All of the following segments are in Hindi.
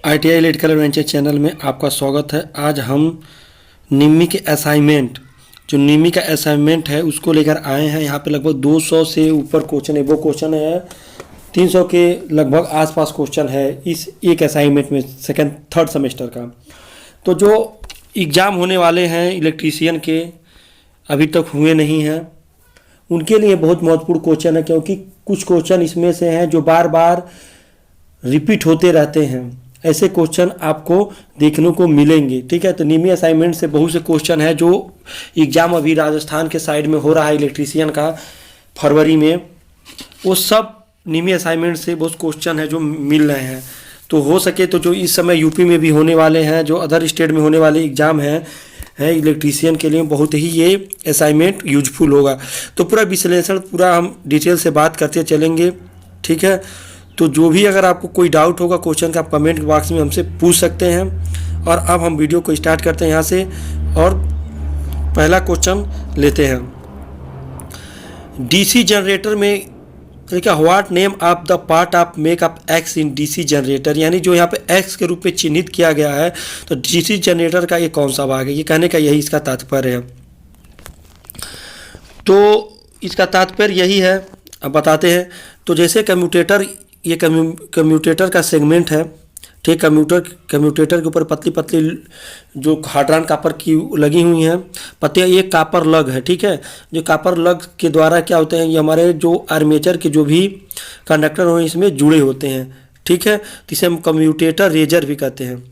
ITI इलेक्ट्रिकल एडवेंचर चैनल में आपका स्वागत है। आज हम निम्मी के असाइनमेंट जो निम्मी का असाइनमेंट है उसको लेकर आए हैं। यहाँ पे लगभग 200 से ऊपर क्वेश्चन है। वो क्वेश्चन है 300 के लगभग आसपास क्वेश्चन है इस एक असाइनमेंट में सेकंड थर्ड सेमेस्टर का। तो जो एग्ज़ाम होने वाले हैं इलेक्ट्रीशियन के अभी तक हुए नहीं हैं, उनके लिए बहुत महत्वपूर्ण क्वेश्चन है, क्योंकि कुछ क्वेश्चन इसमें से हैं जो बार बार रिपीट होते रहते हैं। ऐसे क्वेश्चन आपको देखने को मिलेंगे। ठीक है, तो निम्मी असाइनमेंट से बहुत से क्वेश्चन है जो एग्ज़ाम अभी राजस्थान के साइड में हो रहा है इलेक्ट्रीशियन का फरवरी में, वो सब निम्मी असाइनमेंट से बहुत क्वेश्चन है जो मिल रहे हैं। तो हो सके तो जो इस समय यूपी में भी होने वाले हैं, जो अदर स्टेट में होने वाले एग्ज़ाम है इलेक्ट्रीशियन के लिए, बहुत ही ये असाइनमेंट यूजफुल होगा। तो पूरा विश्लेषण पूरा हम डिटेल से बात करते चलेंगे। ठीक है, तो जो भी अगर आपको कोई डाउट होगा क्वेश्चन का, आप कमेंट बॉक्स में हमसे पूछ सकते हैं। और अब हम वीडियो को स्टार्ट करते हैं यहाँ से, और पहला क्वेश्चन लेते हैं। डीसी जनरेटर में देखिए, what name of the part of makeup x in DC generator, यानी जो यहाँ पे एक्स के रूप में चिन्हित किया गया है, तो डीसी जनरेटर का ये कौन सा भाग है, ये कहने का यही इसका तात्पर्य है। तो इसका तात्पर्य यही है, अब बताते हैं। तो जैसे कम्यूटेटर, ये कम्यूटेटर का सेगमेंट है। ठीक, कम्यूटेटर के ऊपर पतली पतली जो हार्ड्रॉन कापर की लगी हुई हैं पत्तियाँ, ये कापर लग है। ठीक है, जो कापर लग के द्वारा क्या होते हैं, ये हमारे जो आर्मेचर के जो भी कंडक्टर हो इसमें जुड़े होते हैं। ठीक है, तो इसे हम कम्यूटेटर रेजर भी कहते हैं।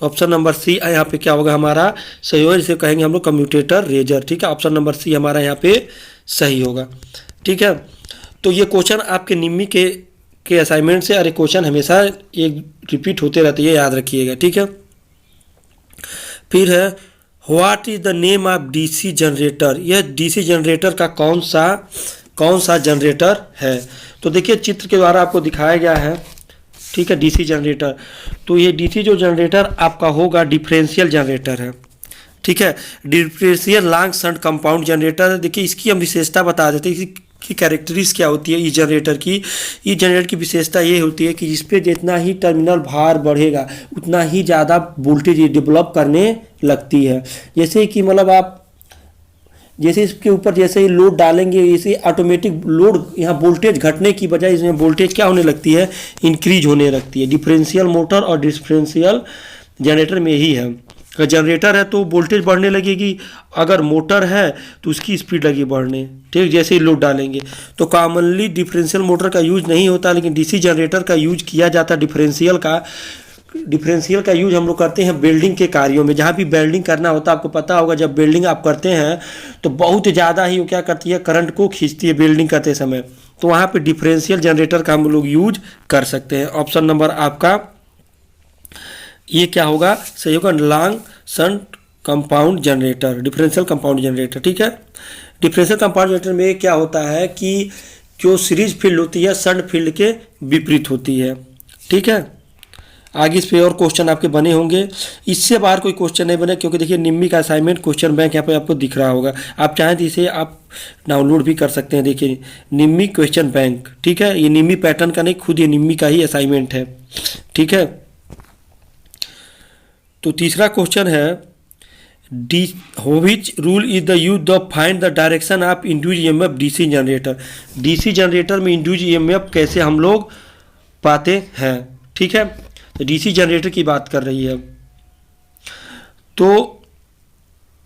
ऑप्शन नंबर सी यहाँ पे क्या होगा हमारा सही होगा, इसे कहेंगे हम लोग कम्यूटेटर रेजर। ठीक है, ऑप्शन नंबर सी हमारा यहाँ पे सही होगा। ठीक है, तो ये क्वेश्चन आपके निम्मी के असाइनमेंट से, अरे क्वेश्चन हमेशा एक रिपीट होते रहते हैं, याद रखिएगा। ठीक है, फिर है what is the name of DC generator, यह डीसी जनरेटर का कौन सा जनरेटर है। तो देखिए चित्र के द्वारा आपको दिखाया गया है। ठीक है, डीसी जनरेटर, तो ये डीसी जो जनरेटर आपका होगा डिफरेंशियल जनरेटर है। ठीक है, differential long shunt compound generator है। देखिए इसकी हम विशेषता बता देते हैं कि कैरेक्टरिस्टिक्स क्या होती है। ई जनरेटर की विशेषता ये होती है कि इस पर जितना ही टर्मिनल भार बढ़ेगा उतना ही ज़्यादा वोल्टेज डेवलप करने लगती है। जैसे कि मतलब आप जैसे इसके ऊपर जैसे ही लोड डालेंगे, इसे ऑटोमेटिक लोड यहाँ वोल्टेज घटने की बजाय इसमें वोल्टेज क्या होने लगती है, इंक्रीज होने लगती है। डिफरेंशियल मोटर और डिफरेंशियल जनरेटर में यही है। अगर जनरेटर है तो वोल्टेज बढ़ने लगेगी, अगर मोटर है तो उसकी स्पीड लगी बढ़ने। ठीक, जैसे ही लोड डालेंगे। तो कॉमनली डिफरेंशियल मोटर का यूज नहीं होता, लेकिन डीसी जनरेटर का यूज किया जाता है। डिफरेंशियल का यूज हम लोग करते हैं वेल्डिंग के कार्यों में। जहाँ भी वेल्डिंग करना होता है, आपको पता होगा जब वेल्डिंग आप करते हैं तो बहुत ज़्यादा ही वो क्या करती है, करंट को खींचती है वेल्डिंग करते समय। तो वहाँ पे डिफरेंशियल जनरेटर का हम लोग यूज कर सकते हैं। ऑप्शन नंबर आपका ये क्या होगा, सही होगा, long shunt compound generator, differential compound generator. ठीक है, डिफरेंशियल कंपाउंड जनरेटर में क्या होता है कि जो सीरीज फील्ड होती है शंट फील्ड के विपरीत होती है। ठीक है, आगे इस पे और क्वेश्चन आपके बने होंगे, इससे बाहर कोई क्वेश्चन नहीं बने, क्योंकि देखिए निम्मी का असाइनमेंट क्वेश्चन बैंक यहाँ पे आपको दिख रहा होगा। आप चाहें तो इसे आप डाउनलोड भी कर सकते हैं। देखिए निम्मी क्वेश्चन बैंक। ठीक है, ये निम्मी पैटर्न का नहीं, खुद ये निम्मी का ही असाइनमेंट है। ठीक है, तो तीसरा क्वेश्चन है which rule is the use the find the direction of induced EMF DC generator. DC generator में इंड्यूज ईएमएफ कैसे हम लोग पाते हैं। ठीक है, तो डीसी जनरेटर की बात कर रही है। तो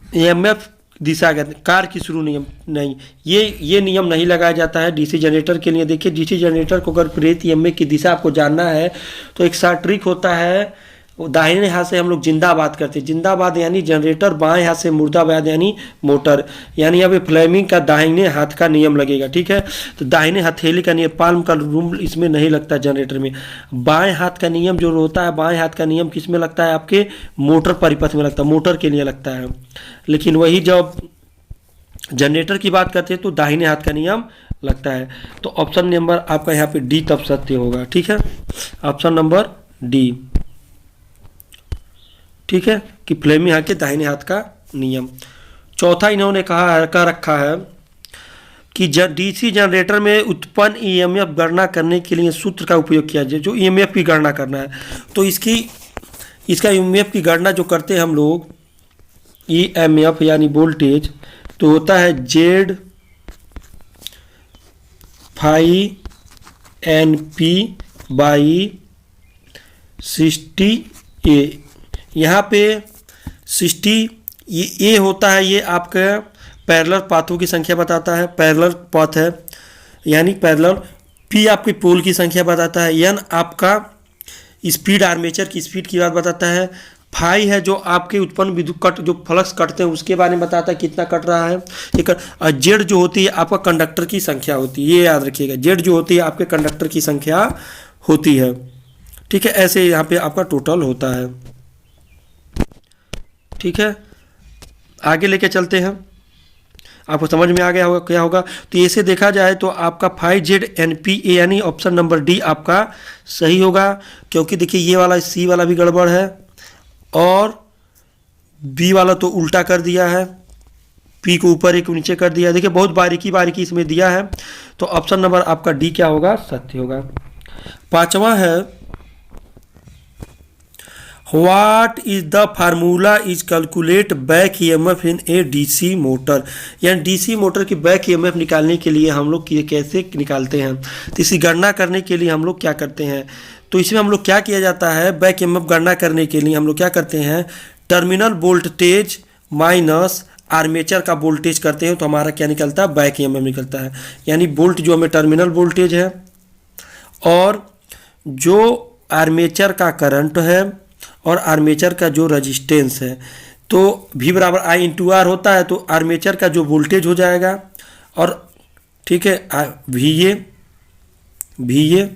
ईएमएफ दिशा कहते हैं, कार की शुरू नियम नहीं, ये नियम नहीं लगाया जाता है डीसी जनरेटर के लिए। देखिए डीसी जनरेटर को अगर प्रेरित ईएमएफ की दिशा आपको जानना है तो एक सा ट्रिक होता है, दाहिने हाथ से हम लोग जिंदाबाद करते हैं। जिंदाबाद यानी जनरेटर, बाएं हाथ से मुर्दाबाद यानी मोटर। यानी यहाँ पे फ्लेमिंग का दाहिने हाथ का नियम लगेगा। ठीक है, तो दाहिने हथेली का नियम, पाल्म का रूल इसमें नहीं लगता जनरेटर में। बाएं हाथ का नियम जो होता है, बाएं हाथ का नियम किस में लगता है, आपके मोटर परिपथ में लगता है, मोटर के लिए लगता है। लेकिन वही जब जनरेटर की बात करते हैं तो दाहिने हाथ का नियम लगता है। तो ऑप्शन नंबर आपका यहाँ पे डी तब सत्य होगा। ठीक है, ऑप्शन नंबर डी। ठीक है, कि फ्लेमिंग हाथ के दाहिने हाथ का नियम। चौथा इन्होंने कहा कर रखा है कि डीसी जनरेटर में उत्पन्न ईएमएफ गणना करने के लिए सूत्र का उपयोग किया जाए, जो ईएमएफ की गणना करना है। तो इसका ईएमएफ की गणना जो करते हैं हम लोग, ईएमएफ यानी वोल्टेज, तो होता है Z phi N P by 60A। यहाँ पे 60 ये ए होता है, ये आपका पैरेलल पाथों की संख्या बताता है, पैरेलल पाथ है यानी पैरेलल। पी आपकी पोल की संख्या बताता है। एन आपका स्पीड, आर्मेचर की स्पीड की बात बताता है। फाई है जो आपके उत्पन्न विद्युत कट, जो फ्लक्स कटते हैं उसके बारे में बताता है कितना कट रहा है। और जेड जो होती है आपका कंडक्टर की संख्या होती है, ये याद रखिएगा, जेड जो होती है आपके कंडक्टर की संख्या होती है। ठीक है, ऐसे यहाँ पे आपका टोटल होता है। ठीक है, आगे लेके चलते हैं, आपको समझ में आ गया होगा क्या होगा। तो ऐसे देखा जाए तो आपका 5ZNPA यानी ऑप्शन नंबर डी आपका सही होगा, क्योंकि देखिए ये वाला सी वाला भी गड़बड़ है और बी वाला तो उल्टा कर दिया है, पी को ऊपर एक नीचे कर दिया। देखिए बहुत बारीकी बारीकी इसमें दिया है, तो ऑप्शन नंबर आपका डी क्या होगा, सत्य होगा। पांचवा है, what is the formula is calculate back EMF in A DC motor. यानी डीसी मोटर की बैक ईएमएफ निकालने के लिए हम लोग कैसे निकालते हैं, तो इसी गणना करने के लिए हम लोग क्या करते हैं, तो इसमें हम लोग क्या किया जाता है, बैक ईएमएफ गणना करने के लिए हम लोग क्या करते हैं, टर्मिनल वोल्टेज माइनस आर्मेचर का वोल्टेज करते हैं, तो हमारा क्या निकलता है, बैक ईएमएफ निकलता है। यानी वोल्ट जो हमें टर्मिनल वोल्टेज है और जो आर्मेचर का करंट है और आर्मेचर का जो रेजिस्टेंस है, तो V बराबर I इंटू आर होता है, तो आर्मेचर का जो वोल्टेज हो जाएगा और ठीक है VA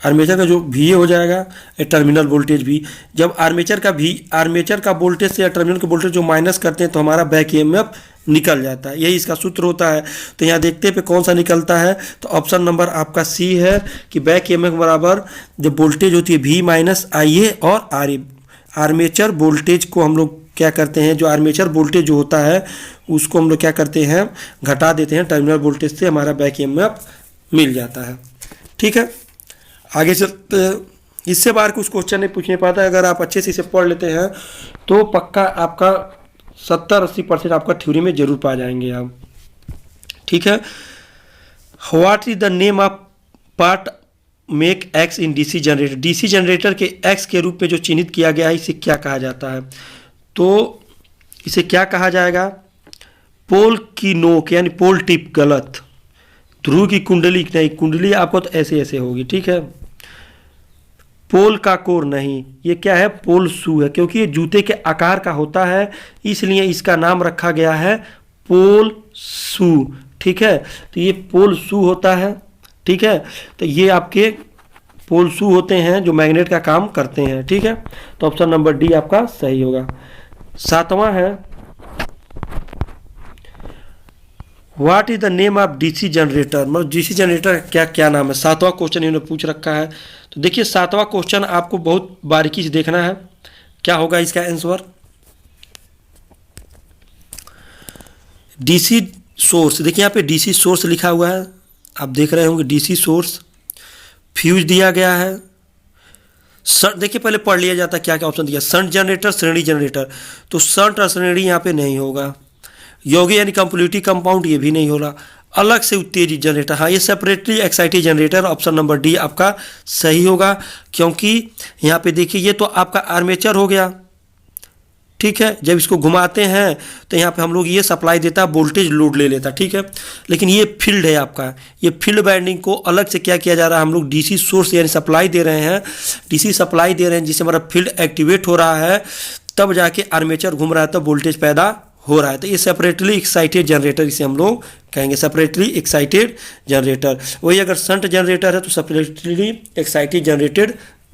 आर्मेचर का जो VA हो जाएगा टर्मिनल वोल्टेज भी। जब आर्मेचर का वोल्टेज से या टर्मिनल का वोल्टेज जो माइनस करते हैं तो हमारा बैक ईएमएफ निकल जाता है, यही इसका सूत्र होता है। तो यहाँ देखते पे कौन सा निकलता है, तो ऑप्शन नंबर आपका सी है कि बैक ईएमएफ बराबर जब वोल्टेज होती है V माइनस IA और RA। आर्मेचर वोल्टेज को हम लोग क्या करते हैं, जो आर्मेचर वोल्टेज जो होता है उसको हम लोग क्या करते हैं, घटा देते हैं टर्मिनल वोल्टेज से, हमारा बैक ईएमएफ मिल जाता है। ठीक है, आगे चलते हैं। इससे बाहर कुछ क्वेश्चन नहीं पूछने पाता है, अगर आप अच्छे से इसे पढ़ लेते हैं तो पक्का आपका 70-80% आपका थ्योरी में जरूर पा जाएंगे आप। ठीक है, what is the name of part make x in DC generator. DC generator के एक्स के रूप में जो चिन्हित किया गया है इसे क्या कहा जाता है, तो इसे क्या कहा जाएगा, पोल की नोक यानी पोल टिप, गलत। ध्रुव की कुंडली नहीं, कुंडली आपको तो ऐसे ऐसे होगी। ठीक है, पोल का कोर नहीं, ये क्या है, पोल शू है, क्योंकि ये जूते के आकार का होता है इसलिए इसका नाम रखा गया है पोल शू। ठीक है, तो ये पोल शू होता है। ठीक है, तो ये आपके पोल शू होते हैं जो मैग्नेट का काम करते हैं। ठीक है, तो ऑप्शन नंबर डी आपका सही होगा। सातवां है, what is the name of DC generator, मतलब डीसी जनरेटर क्या क्या नाम है, सातवां क्वेश्चन इन्होंने पूछ रखा है। तो देखिए सातवां क्वेश्चन आपको बहुत बारीकी से देखना है, क्या होगा इसका आंसर। डीसी सोर्स, देखिए यहाँ पे डीसी सोर्स लिखा हुआ है, आप देख रहे होंगे डीसी सोर्स, फ्यूज दिया गया है। देखिए पहले पढ़ लिया जाता क्या क्या ऑप्शन दिया, शंट जनरेटर, श्रेणी जनरेटर, तो शंट और श्रेणी यहाँ पे नहीं होगा। योगी यानी कंप्लीटिव कंपाउंड, ये भी नहीं होगा। अलग से उत्तेजित जनरेटर, हाँ ये separately excited generator, option number D आपका सही होगा, क्योंकि यहाँ पे देखिए ये तो आपका आर्मेचर हो गया। ठीक है, जब इसको घुमाते हैं तो यहाँ पे हम लोग ये सप्लाई देता है, वोल्टेज लोड ले लेता। ठीक है, लेकिन ये फील्ड है आपका, ये फील्ड वाइंडिंग को अलग से क्या किया जा रहा है, हम लोग डीसी सोर्स यानी सप्लाई दे रहे हैं, डीसी सप्लाई दे रहे हैं जिससे हमारा फील्ड एक्टिवेट हो रहा है, तब जाके आर्मेचर घूम रहा है, तब वोल्टेज पैदा हो रहा है। तो ये सेपरेटली एक्साइटेड जनरेटर इसे हम लोग कहेंगे, सेपरेटली एक्साइटेड जनरेटर। वही अगर शंट जनरेटर है तो सेपरेटली एक्साइटेड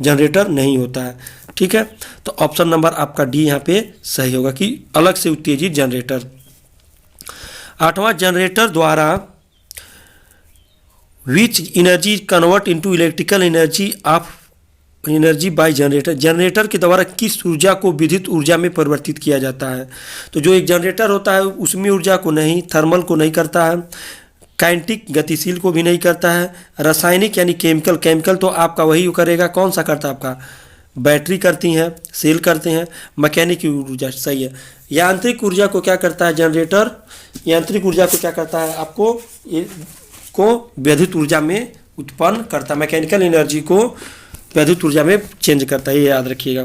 जनरेटर नहीं होता है। ठीक है, तो ऑप्शन नंबर आपका डी यहाँ पे सही होगा कि अलग से उत्तेजित जनरेटर। आठवां, जनरेटर द्वारा which energy convert into electrical energy of energy by generator, generator के द्वारा किस ऊर्जा को विद्युत ऊर्जा में परिवर्तित किया जाता है। तो जो एक जनरेटर होता है उसमें ऊर्जा को नहीं, थर्मल को नहीं करता है, काइनेटिक गतिशील को भी नहीं करता है, रासायनिक यानी केमिकल, केमिकल तो आपका वही करेगा, कौन सा करता है आपका, बैटरी करती हैं, सेल करते हैं, मैकेनिक ऊर्जा, सही है। यांत्रिक ऊर्जा को क्या करता है जनरेटर, यांत्रिक ऊर्जा को क्या करता है आपको, ये को विद्युत ऊर्जा में उत्पन्न करता है, मैकेनिकल एनर्जी को विद्युत ऊर्जा में चेंज करता है, ये याद रखिएगा।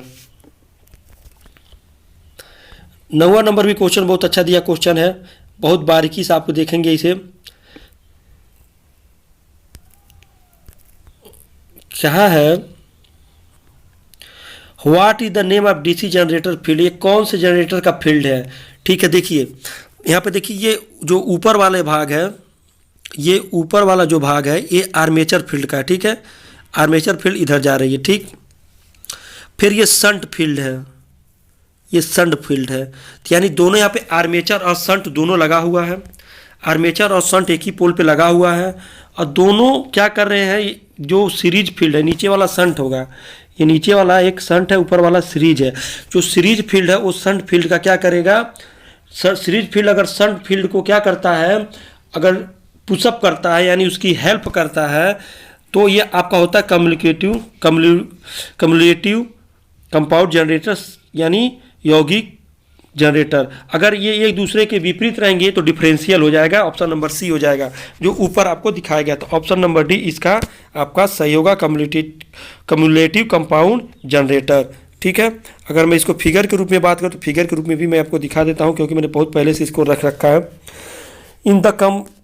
9वां नंबर भी क्वेश्चन बहुत अच्छा दिया क्वेश्चन है, बहुत बारीकी से आपको देखेंगे इसे। क्या है, what is the name of DC generator field, ये कौन से जनरेटर का फील्ड है। ठीक है, देखिए यहाँ पे देखिए, ये जो ऊपर वाले भाग है, ये ऊपर वाला जो भाग है ये आर्मेचर फील्ड का है। ठीक है, आर्मेचर फील्ड इधर जा रही है, ठीक। फिर ये शंट फील्ड है, ये शंट फील्ड है, तो यानी दोनों यहाँ पे आर्मेचर और शंट दोनों लगा हुआ है, आर्मेचर और शंट एक ही पोल पे लगा हुआ है, और दोनों क्या कर रहे हैं, जो सीरीज फील्ड है, नीचे वाला शंट होगा, ये नीचे वाला एक शंट है, ऊपर वाला सीरीज है। जो सीरीज फील्ड है वो शंट फील्ड का क्या करेगा, सीरीज फील्ड अगर शंट फील्ड को क्या करता है, अगर पुशअप करता है यानी उसकी हेल्प करता है, तो ये आपका होता है कम्युलेटिव कंपाउंड जनरेटर यानी यौगिक जनरेटर। अगर ये एक दूसरे के विपरीत रहेंगे तो डिफरेंशियल हो जाएगा, ऑप्शन नंबर सी हो जाएगा जो ऊपर आपको दिखाया गया। तो ऑप्शन नंबर डी इसका आपका सही होगा, कम्युलेटिव कंपाउंड जनरेटर। ठीक है, अगर मैं इसको फिगर के रूप में बात करूँ तो फिगर के रूप में भी मैं आपको दिखा देता हूँ, क्योंकि मैंने बहुत पहले से इसको रख रखा है। In the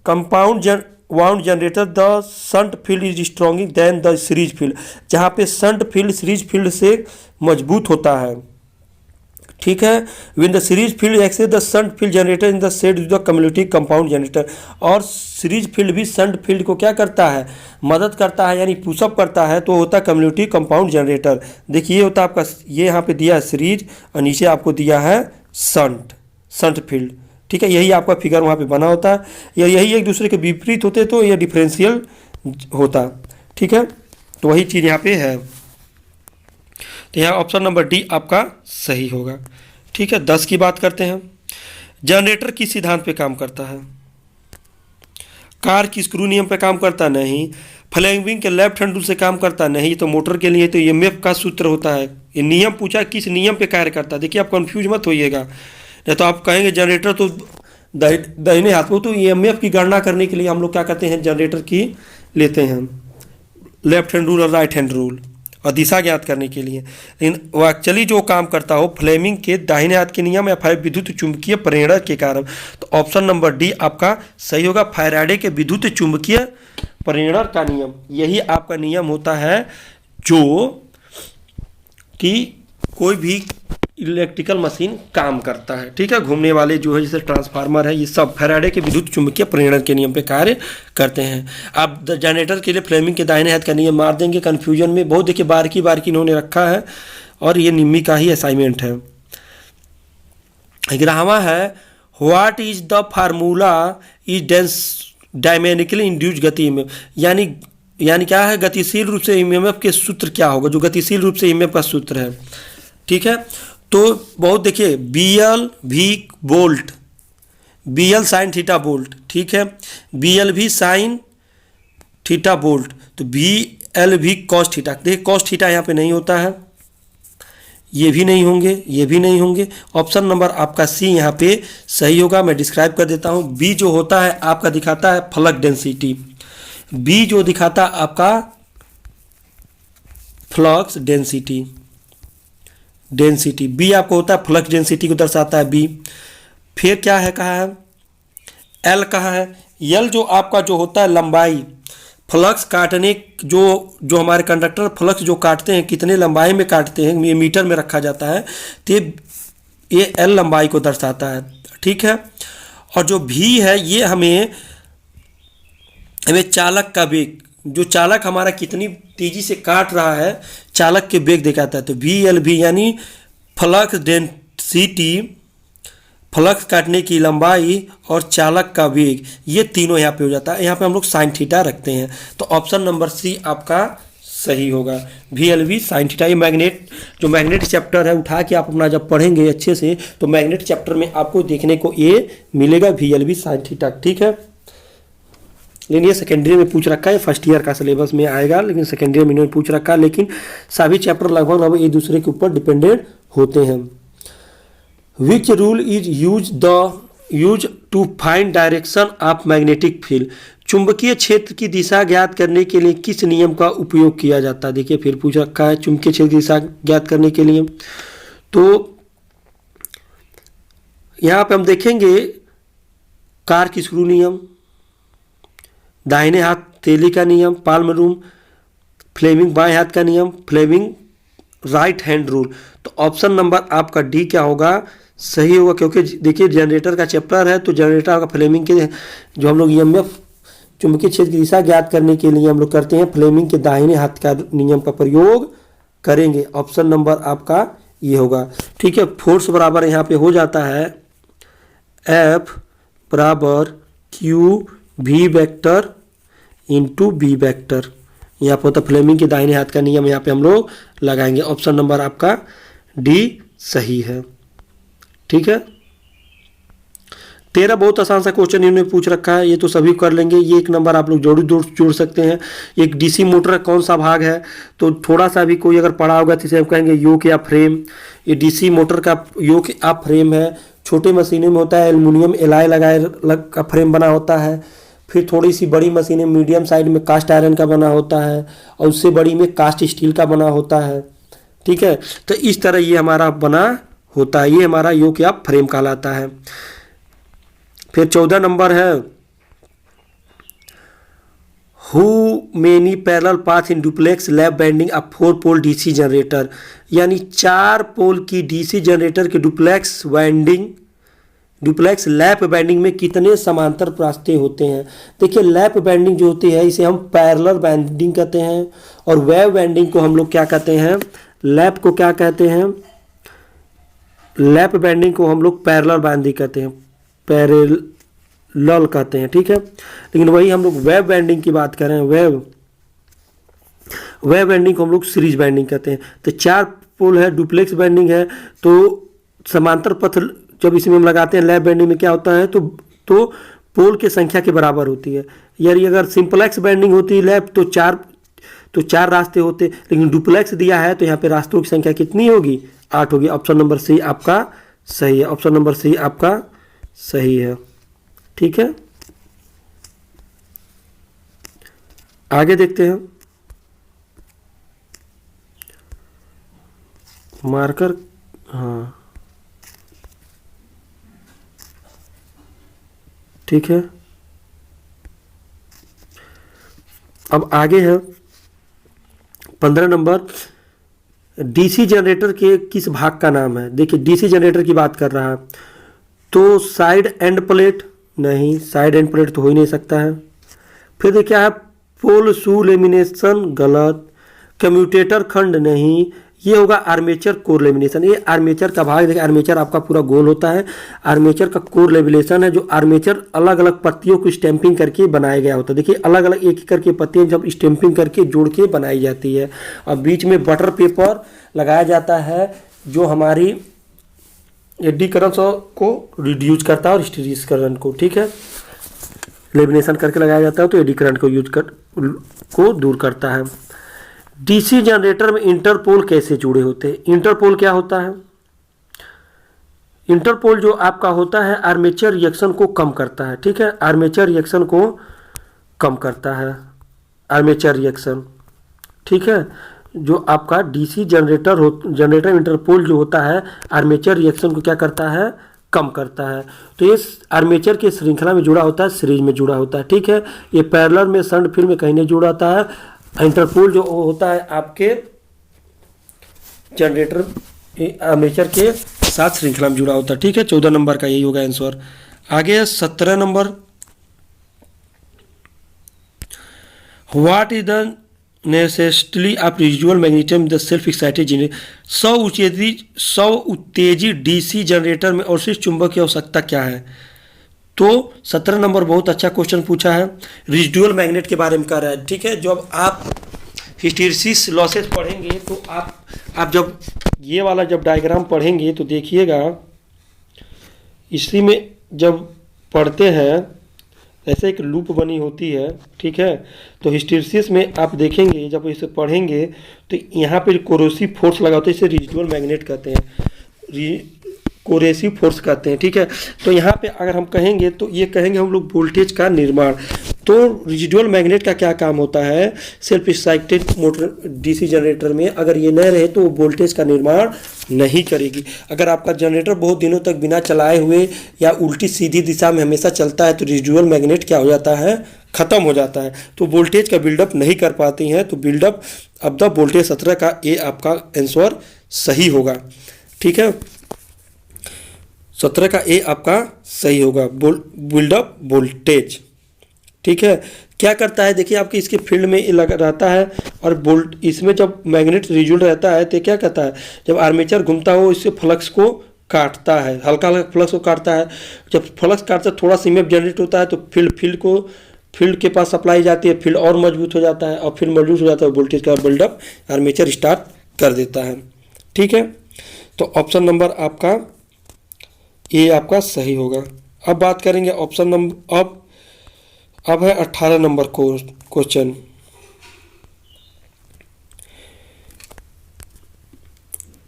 compound wound generator the shunt field is stronger than the series field, जहाँ पे शंट फील्ड सीरीज फील्ड से मजबूत होता है। ठीक है, when the series field excess the shunt field generator in the set the cumulative compound generator, और सीरीज फील्ड भी शंट फील्ड को क्या करता है, मदद करता है यानी पुशअप करता है, तो होता है कम्युलेटिव कंपाउंड जनरेटर। देखिए ये होता है आपका, ये यहाँ पे दिया है सीरीज और नीचे आपको दिया है शंट फील्ड। ठीक है, यही आपका फिगर वहाँ पे बना होता है, या यही एक दूसरे के विपरीत होते तो ये डिफरेंशियल होता। ठीक है, तो वही चीज़ यहाँ पे है, तो यहाँ ऑप्शन नंबर डी आपका सही होगा। ठीक है, 10 की बात करते हैं। जनरेटर किस सिद्धांत पे काम करता है, कार की स्क्रू नियम पे काम करता नहीं, फ्लेमिंग के लेफ्ट हैंड रूल से काम करता नहीं, तो मोटर के लिए तो ईएमएफ का सूत्र होता है। ये नियम पूछा किस नियम पे कार्य करता है, देखिए आप कंफ्यूज मत होइएगा, नहीं तो आप कहेंगे जनरेटर तो दाहिने हाथ में, तो ईएमएफ की गणना करने के लिए हम लोग क्या करते हैं, जनरेटर की लेते हैं लेफ्ट हैंड रूल और राइट हैंड रूल, और दिशा ज्ञात करने के लिए। लेकिन वो एक्चुअली जो काम करता हो फ्लेमिंग के दाहिने हाथ के नियम या फिर विद्युत चुंबकीय प्रेरणा के कारण, तो ऑप्शन नंबर डी आपका सही होगा, फैराडे के विद्युत चुंबकीय प्रेरणा का नियम, यही आपका नियम होता है जो कि कोई भी इलेक्ट्रिकल मशीन काम करता है। ठीक है, घूमने वाले जो है जैसे ट्रांसफार्मर है, ये सब फैराडे के विद्युत चुंबकीय प्रेरण के नियम पे कार्य करते हैं। आप जनरेटर के लिए फ्लेमिंग के दाहिने हाथ का नियम मार देंगे, कन्फ्यूजन में बहुत देखिए बारीकी इन्होंने रखा है, और ये निम्मी का ही असाइनमेंट है। 11वां है, what is the formula is dynamically induce गति में, यानी क्या है, गतिशील रूप से ईएमएफ के सूत्र क्या होगा, जो गतिशील रूप से ईएमएफ का सूत्र है। ठीक है, तो बहुत देखिए BL भी volt, BL sine theta volt, ठीक है, BL भी साइन थीटा वोल्ट, तो BL भी कॉस थीटा। देखिए कॉस थीटा यहाँ पे नहीं होता है, ये भी नहीं होंगे, ये भी नहीं होंगे, ऑप्शन नंबर आपका सी यहाँ पे सही होगा। मैं डिस्क्राइब कर देता हूँ, B जो होता है आपका दिखाता है फ्लक्स डेंसिटी, B जो दिखाता है आपका फ्लक्स डेंसिटी, बी आपको होता है फ्लक्स डेंसिटी को दर्शाता है बी। फिर क्या है कहा है, एल कहा है, एल जो आपका जो होता है लंबाई, फ्लक्स काटने जो हमारे कंडक्टर फ्लक्स जो काटते हैं कितने लंबाई में काटते हैं, ये मीटर में रखा जाता है, तो ये एल लंबाई को दर्शाता है। ठीक है, और जो भी है ये हमें चालक का वेग, जो चालक हमारा कितनी तेजी से काट रहा है, चालक के वेग दिखाता है। तो VLV यानी फ्लक्स डेंसिटी, फ्लक्स काटने की लंबाई और चालक का वेग, ये तीनों यहाँ पे हो जाता है। यहाँ पे हम लोग साइन थीटा रखते हैं, तो ऑप्शन नंबर सी आपका सही होगा। VLV sin थीटा, ये मैग्नेट जो मैग्नेट चैप्टर है उठा के आप अपना जब पढ़ेंगे अच्छे से तो मैग्नेट चैप्टर में आपको देखने को ये मिलेगा VLV sin थीटा, ठीक है। लेकिन ये सेकेंडरी में पूछ रखा है, फर्स्ट ईयर का सिलेबस में आएगा, लेकिन सेकेंडरी में इन्होंने पूछ रखा है, लेकिन सभी चैप्टर लगभग एक दूसरे के ऊपर डिपेंडेंट होते हैं। Which rule is use to find direction of magnetic field, चुंबकीय क्षेत्र की दिशा ज्ञात करने के लिए किस नियम का उपयोग किया जाता है। देखिए फिर पूछ रखा है चुंबकीय क्षेत्र की दिशा ज्ञात करने के लिए, तो यहाँ पे हम देखेंगे कार की स्क्रू नियम, दाहिने हाथ तेली का नियम पाल्म रूल, फ्लेमिंग बाएं हाथ का नियम फ्लेमिंग राइट हैंड रूल। तो ऑप्शन नंबर आपका डी क्या होगा, सही होगा, क्योंकि देखिए जनरेटर का चैप्टर है तो जनरेटर का फ्लेमिंग के जो हम लोग EMF चुंबकीय क्षेत्र की दिशा ज्ञात करने के लिए हम लोग करते हैं फ्लेमिंग के दाहिने हाथ का नियम का प्रयोग करेंगे। ऑप्शन नंबर आपका ये होगा, ठीक है। फोर्स बराबर यहाँ पे हो जाता है F बराबर QV vector into B vector, यहाँ पर होता फ्लेमिंग के दाहिने हाथ का नियम यहाँ पे हम लोग लगाएंगे। ऑप्शन नंबर आपका डी सही है, ठीक है। 13 बहुत आसान सा क्वेश्चन इन्होंने पूछ रखा है, ये तो सभी कर लेंगे। ये एक नंबर आप लोग जोड़ सकते हैं। एक DC मोटर का कौन सा भाग है, तो थोड़ा सा भी कोई अगर पढ़ा होगा तो इसे हम कहेंगे योक या फ्रेम। ये DC मोटर का योक या फ्रेम है। छोटे मशीनों में होता है एल्युमिनियम एलॉय का फ्रेम बना होता है। फिर थोड़ी सी बड़ी मशीनें मीडियम साइड में कास्ट आयरन का बना होता है, और उससे बड़ी में कास्ट स्टील का बना होता है, ठीक है। तो इस तरह ये हमारा बना होता है, ये हमारा योक या फ्रेम कहलाता है। फिर 14 नंबर है how many parallel path in duplex lap banding a 4 pole DC generator, यानी 4 पोल की DC जनरेटर के डुप्लेक्स लैप बैंडिंग में कितने समांतर रास्ते होते हैं। देखिए लैप बैंडिंग जो होती है इसे हम पैरेलल बैंडिंग कहते हैं, और वेव बैंडिंग को हम लोग क्या कहते हैं, लैप को क्या कहते हैं, लैप बैंडिंग को हम लोग पैरेलल बैंडिंग कहते हैं, पैरेलल कहते हैं, ठीक है। लेकिन वही हम लोग वेव बैंडिंग की बात कर रहे हैं, वेव बैंडिंग को हम लोग सीरीज बैंडिंग कहते हैं। तो 4 पोल है, डुप्लेक्स बैंडिंग है, तो समांतर पथ जब इसमें हम लगाते हैं लैप बैंडिंग में क्या होता है, तो पोल की संख्या के बराबर होती है। यानी अगर सिंपलेक्स बैंडिंग होती है लैप तो 4 रास्ते होते, लेकिन डुप्लेक्स दिया है तो यहाँ पे रास्तों की संख्या कितनी होगी, 8 होगी। ऑप्शन नंबर सी आपका सही है, ऑप्शन नंबर सी आपका सही है, ठीक है। आगे देखते हैं मार्कर, हाँ ठीक है। अब आगे है 15 नंबर, DC जनरेटर के किस भाग का नाम है। देखिए DC जनरेटर की बात कर रहा है, तो साइड एंड प्लेट, नहीं साइड एंड प्लेट तो हो ही नहीं सकता है। फिर देखिए है पोल शू लेमिनेशन, गलत। कम्यूटेटर खंड नहीं, ये होगा आर्मेचर कोर लेमिनेशन। ये आर्मेचर का भाग, देखिए आर्मेचर आपका पूरा गोल होता है, आर्मेचर का कोर लेमिनेशन है, जो आर्मेचर अलग अलग पत्तियों को स्टैंपिंग करके बनाया गया होता है। देखिए अलग अलग एक एक करके पत्तियां जब स्टैंपिंग करके जोड़ के बनाई जाती है, और बीच में बटर पेपर लगाया जाता है जो हमारी एडी करंट को रिड्यूस करता है और हिस्टेरिस करंट को, ठीक है, लेमिनेशन करके लगाया जाता है तो एडी करंट को दूर करता है। DC जनरेटर में इंटरपोल कैसे जुड़े होते हैं। इंटरपोल क्या होता है, इंटरपोल जो आपका होता है आर्मेचर रिएक्शन को कम करता है, ठीक है, आर्मेचर रिएक्शन को कम करता है, आर्मेचर रिएक्शन, ठीक है। जो आपका DC जनरेटर इंटरपोल जो होता है आर्मेचर रिएक्शन को क्या करता है, कम करता है। तो ये आर्मेचर के श्रृंखला में जुड़ा होता है, सीरीज में जुड़ा होता है, ठीक है। ये पैरेलल में शंट फील्ड में कहीं नहीं जुड़ा होता है। इंटरपोल जो होता है आपके जनरेटर आर्मेचर के साथ श्रृंखला में जुड़ा होता है, ठीक है। 14 नंबर का यही होगा आंसर। आगे 17 number, what is the necessity of residual magnetism the self excited generator. स्व उत्तेजित DC जनरेटर में अवशिष्ट चुंबक की आवश्यकता क्या है। तो 17 नंबर बहुत अच्छा क्वेश्चन पूछा है, रेजिडुअल मैग्नेट के बारे में कह रहा है, ठीक है। जब आप हिस्टैरिसीस लॉसेस पढ़ेंगे तो आप जब ये वाला जब डायग्राम पढ़ेंगे तो देखिएगा, इसी में जब पढ़ते हैं ऐसे एक लूप बनी होती है, ठीक है। तो हिस्टैरिसीस में आप देखेंगे जब इसे पढ़ेंगे तो यहाँ पे कोरोसिव फोर्स लगा होता है, इसे रेजिडुअल मैग्नेट कहते हैं, कोरेसिव फोर्स कहते हैं, ठीक है। तो यहाँ पे अगर हम कहेंगे तो ये कहेंगे हम लोग वोल्टेज का निर्माण। तो रेजिडुअल मैग्नेट का क्या काम होता है, self excited motor DC generator में अगर ये न रहे तो वो वोल्टेज का निर्माण नहीं करेगी। अगर आपका जनरेटर बहुत दिनों तक बिना चलाए हुए या उल्टी सीधी दिशा में हमेशा चलता है तो रेजिडुअल मैग्नेट क्या हो जाता है, ख़त्म हो जाता है, तो वोल्टेज का बिल्डअप नहीं कर पाती हैं। तो बिल्डअप अब द वोल्टेज 17 का ए आपका आंसर सही होगा, ठीक है। 17 का ए आपका सही होगा, बिल्डअप वोल्टेज, ठीक है। क्या करता है देखिए, आपके इसके फील्ड में लगा रहता है और बोल्ट इसमें जब मैग्नेट रिजुल रहता है तो क्या करता है, जब आर्मेचर घूमता हो इससे फ्लक्स को काटता है, हल्का हल्का फ्लक्स को काटता है। जब फ्लक्स काटता है थोड़ा सा ईएमएफ जनरेट होता है तो फील्ड के पास सप्लाई जाती है, फील्ड और मजबूत हो जाता है और फील्ड मजबूत हो जाता है, वोल्टेज का बिल्डअप आर्मेचर स्टार्ट कर देता है, ठीक है। तो ऑप्शन नंबर आपका ए आपका सही होगा। अब बात करेंगे ऑप्शन नंबर, अब है 18 number question.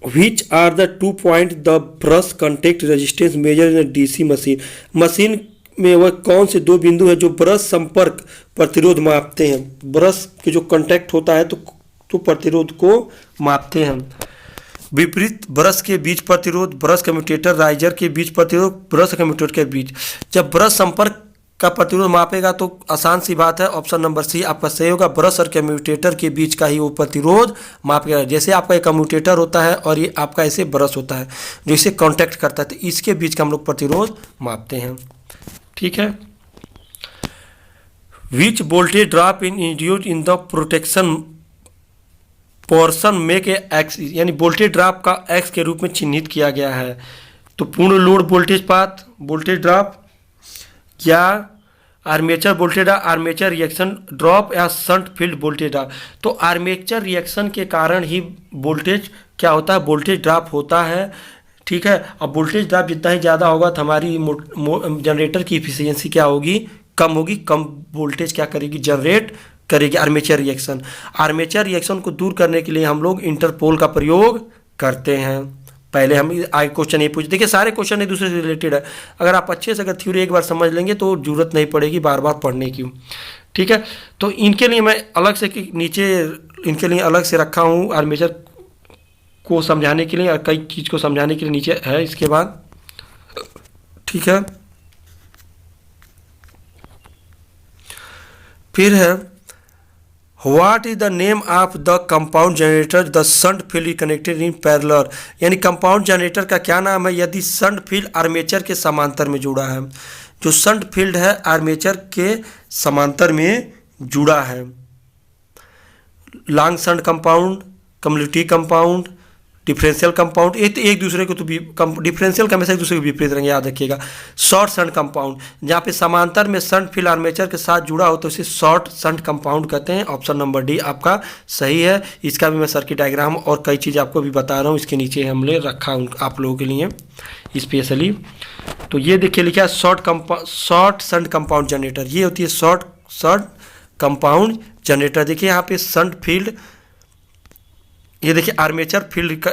Which are the 2 point the brush contact resistance measure in a DC machine. Machine में वह कौन से दो बिंदु है जो ब्रश संपर्क प्रतिरोध मापते हैं। ब्रश के जो कांटेक्ट होता है तो प्रतिरोध को मापते हैं। विपरीत ब्रश के बीच प्रतिरोध, ब्रश कम्यूटेटर राइजर के बीच प्रतिरोध, ब्रश कम्यूटेटर के बीच। जब ब्रश संपर्क का प्रतिरोध मापेगा तो आसान सी बात है, ऑप्शन नंबर सी आपका सही होगा। ब्रश और कम्यूटेटर के बीच का ही वो प्रतिरोध मापेगा। जैसे आपका एक कम्यूटेटर होता है और ये आपका ऐसे ब्रश होता है जो इसे कांटेक्ट करता है, तो इसके बीच का हम लोग प्रतिरोध मापते हैं, ठीक है। Which voltage drop in induced in the protection portion में के एक्स, यानी वोल्टेज ड्रॉप का एक्स के रूप में चिन्हित किया गया है। तो पूर्ण load voltage path voltage drop या armature voltage, armature reaction drop या शंट फील्ड वोल्टेज ड्रॉप। तो आर्मेचर रिएक्शन के कारण ही वोल्टेज क्या होता है, वोल्टेज ड्रॉप होता है, ठीक है। अब वोल्टेज ड्रॉप जितना ही ज़्यादा होगा तो हमारी जनरेटर की इफिशियंसी क्या होगी, कम होगी, कम वोल्टेज क्या करेगी, जनरेट करेगी आर्मेचर रिएक्शन। आर्मेचर रिएक्शन को दूर करने के लिए हम लोग इंटरपोल का प्रयोग करते हैं। पहले हम आगे क्वेश्चन ये पूछ, देखिए सारे क्वेश्चन एक दूसरे से रिलेटेड है। अगर आप अच्छे से अगर थ्योरी एक बार समझ लेंगे तो जरूरत नहीं पड़ेगी बार बार पढ़ने की, ठीक है। तो इनके लिए मैं अलग से नीचे इनके लिए अलग से रखा हूँ, आर्मेचर को समझाने के लिए और कई चीज़ को समझाने के लिए नीचे है इसके बाद, ठीक है। फिर है what is the name of the compound generator the shunt field connected in parallel. यानी कंपाउंड जनरेटर का क्या नाम है यदि शंट फील्ड आर्मेचर के समांतर में जुड़ा है। जो शंट फील्ड है आर्मेचर के समांतर में जुड़ा है। Long shunt compound, community compound, differential compound, ये तो एक दूसरे को तो डिफरेंशियल का हमेशा एक दूसरे को विपरीत रहेंगे, याद रखिएगा। शॉर्ट शंट कंपाउंड, जहाँ पे समांतर में शंट फील्ड आर्मेचर के साथ जुड़ा हो तो इसे शॉर्ट शंट कंपाउंड कहते हैं। ऑप्शन नंबर डी आपका सही है। इसका भी मैं सर्किट डायग्राम और कई चीज़ आपको भी बता रहा हूँ, इसके नीचे हमने रखा आप लोगों के लिए स्पेशली। तो ये देखिए लिखा है शॉर्ट शंट कंपाउंड जनरेटर, ये होती है शॉर्ट कंपाउंड जनरेटर। देखिए यहाँ पे शंट फील्ड, ये देखिए आर्मेचर फील्ड का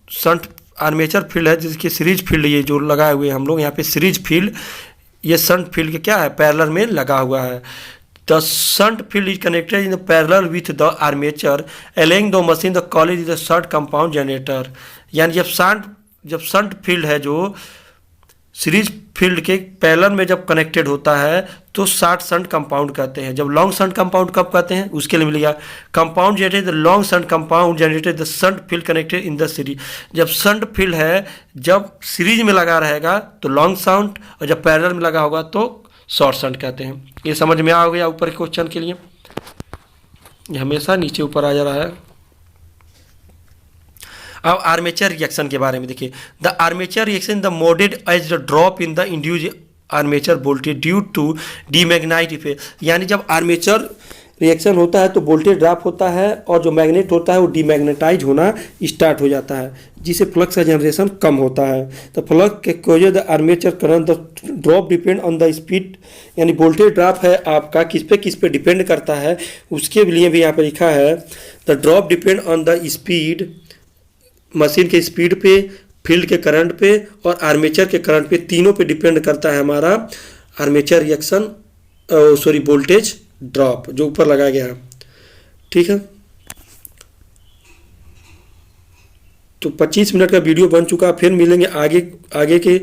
शंट आर्मेचर फील्ड है जिसकी सीरीज फील्ड ये जो लगाए हुए हैं हम लोग यहाँ पे सीरीज फील्ड, ये शंट फील्ड के क्या है पैरेलल में लगा हुआ है। The shunt field is connected in the parallel with the armature along the machine the call is the shunt compound generator. यानी जब शंट फील्ड है जो सीरीज फील्ड के पैरेलल में जब कनेक्टेड होता है तो शॉर्ट शंट कंपाउंड कहते हैं। जब लॉन्ग शंट कंपाउंड कब कहते हैं उसके लिए मिलेगा compound generated the long shunt compound generated the shunt field connected in the series. जब शंट फील्ड है जब सीरीज में लगा रहेगा तो लॉन्ग शंट और जब पैरेलल में लगा होगा तो शॉर्ट शंट कहते हैं। ये समझ में आ गया ऊपर के क्वेश्चन के लिए, ये हमेशा नीचे ऊपर आ जा रहा है। अब आर्मेचर रिएक्शन के बारे में देखिए, the armature reaction the modelled as the drop in the induced armature voltage due to demagnetize effect. यानी जब आर्मेचर रिएक्शन होता है तो वोल्टेज ड्रॉप होता है और जो मैग्नेट होता है वो डीमैग्नेटाइज होना स्टार्ट हो जाता है, जिससे फ्लक्स का जनरेशन कम होता है। तो फ्लक्स के cosy the armature current the drop depend on the speed, यानी वोल्टेज ड्रॉप है आपका किस पे डिपेंड करता है, उसके लिए भी यहाँ पे लिखा है the drop depend on the speed, machine के स्पीड पे, फील्ड के करंट पे और आर्मेचर के करंट पे, तीनों पे डिपेंड करता है हमारा armature reaction sorry voltage drop जो ऊपर लगाया गया है। ठीक है, तो 25 मिनट का वीडियो बन चुका, फिर मिलेंगे आगे आगे के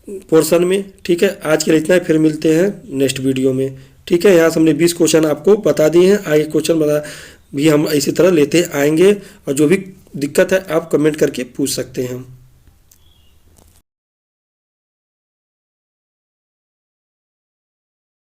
पोर्शन में। ठीक है, आज के लिए इतना ही, फिर मिलते हैं नेक्स्ट वीडियो में। ठीक है, यहाँ से हमने 20 क्वेश्चन आपको बता दिए हैं, आगे क्वेश्चन बता भी हम इसी तरह लेते आएंगे, और जो भी दिक्कत है आप कमेंट करके पूछ सकते हैं।